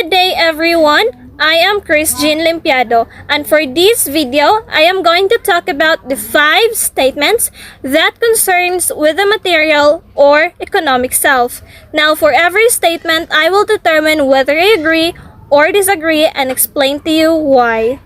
Good day everyone! I am Chris Jean Limpiado, and for this video, I am going to talk about the 5 statements that concerns with the material or economic self. Now for every statement, I will determine whether I agree or disagree and explain to you why.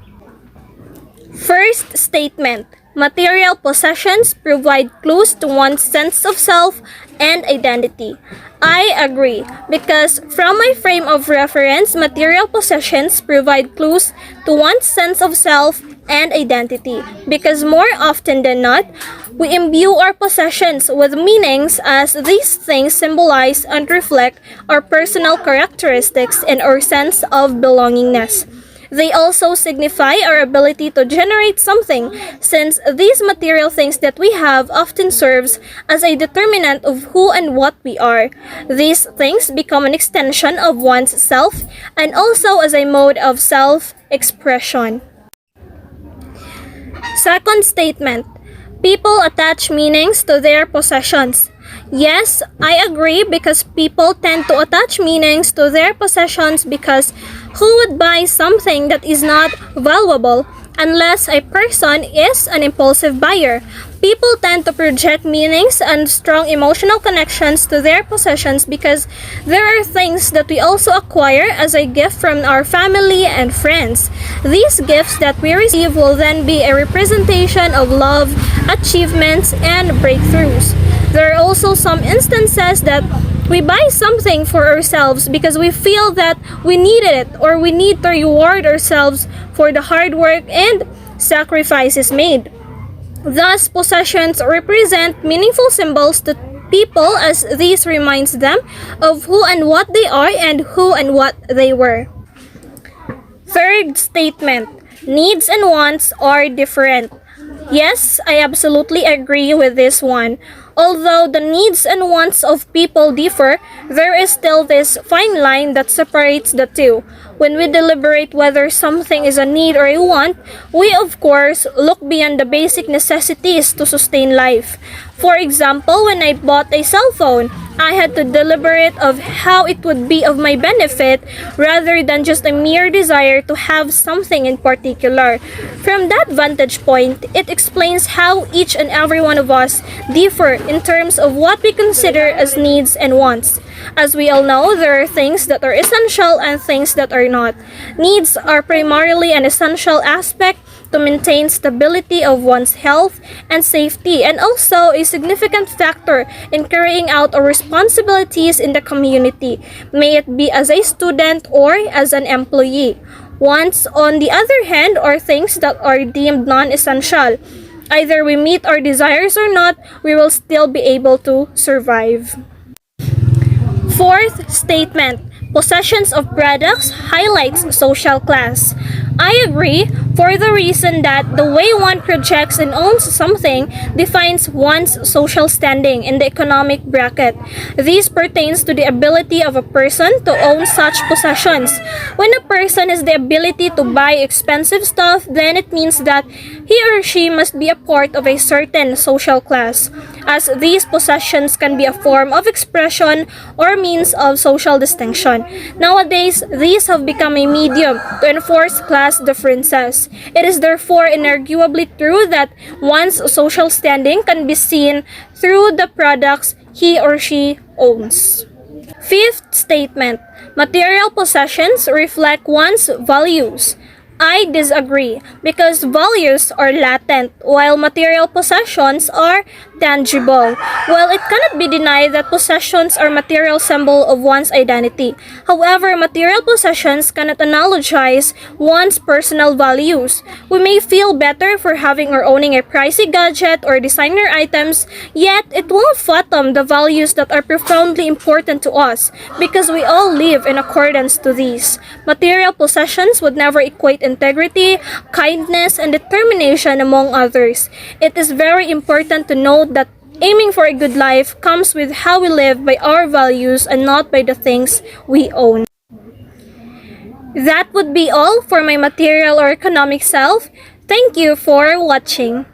First statement. Material possessions provide clues to one's sense of self and identity. I agree, because from my frame of reference, material possessions provide clues to one's sense of self and identity, because more often than not, we imbue our possessions with meanings as these things symbolize and reflect our personal characteristics and our sense of belongingness. They also signify our ability to generate something, since these material things that we have often serves as a determinant of who and what we are. These things become an extension of one's self and also as a mode of self-expression. Second statement. People attach meanings to their possessions. Yes, I agree, because people tend to attach meanings to their possessions, because who would buy something that is not valuable unless a person is an impulsive buyer? People tend to project meanings and strong emotional connections to their possessions because there are things that we also acquire as a gift from our family and friends. These gifts that we receive will then be a representation of love, achievements, and breakthroughs. There are also some instances that we buy something for ourselves because we feel that we needed it, or we need to reward ourselves for the hard work and sacrifices made. Thus, possessions represent meaningful symbols to people, as this reminds them of who and what they are and who and what they were. Third statement. Needs and wants are different. Yes, I absolutely agree with this one. Although the needs and wants of people differ, there is still this fine line that separates the two. When we deliberate whether something is a need or a want, we of course look beyond the basic necessities to sustain life. For example, when I bought a cell phone, I had to deliberate of how it would be of my benefit rather than just a mere desire to have something in particular. From that vantage point, it explains how each and every one of us differ in terms of what we consider as needs and wants. As we all know, there are things that are essential and things that are not. Needs are primarily an essential aspect to maintain stability of one's health and safety, and also a significant factor in carrying out our responsibilities in the community, may it be as a student or as an employee. Wants, on the other hand, are things that are deemed non-essential. Either we meet our desires or not, we will still be able to survive. Fourth statement. Possessions of products highlights social class. I agree, for the reason that the way one projects and owns something defines one's social standing in the economic bracket. This pertains to the ability of a person to own such possessions. When a person has the ability to buy expensive stuff, then it means that he or she must be a part of a certain social class, as these possessions can be a form of expression or means of social distinction. Nowadays, these have become a medium to enforce class differences. It is therefore inarguably true that one's social standing can be seen through the products he or she owns. Fifth statement. Material possessions reflect one's values. I disagree, because values are latent while material possessions are tangible. Well, it cannot be denied that possessions are material symbol of one's identity. However, material possessions cannot analogize one's personal values. We may feel better for having or owning a pricey gadget or designer items, yet it won't fathom the values that are profoundly important to us, because we all live in accordance to these. Material possessions would never equate integrity, kindness, and determination among others. It is very important to note that aiming for a good life comes with how we live by our values and not by the things we own. That would be all for my material or economic self. Thank you for watching.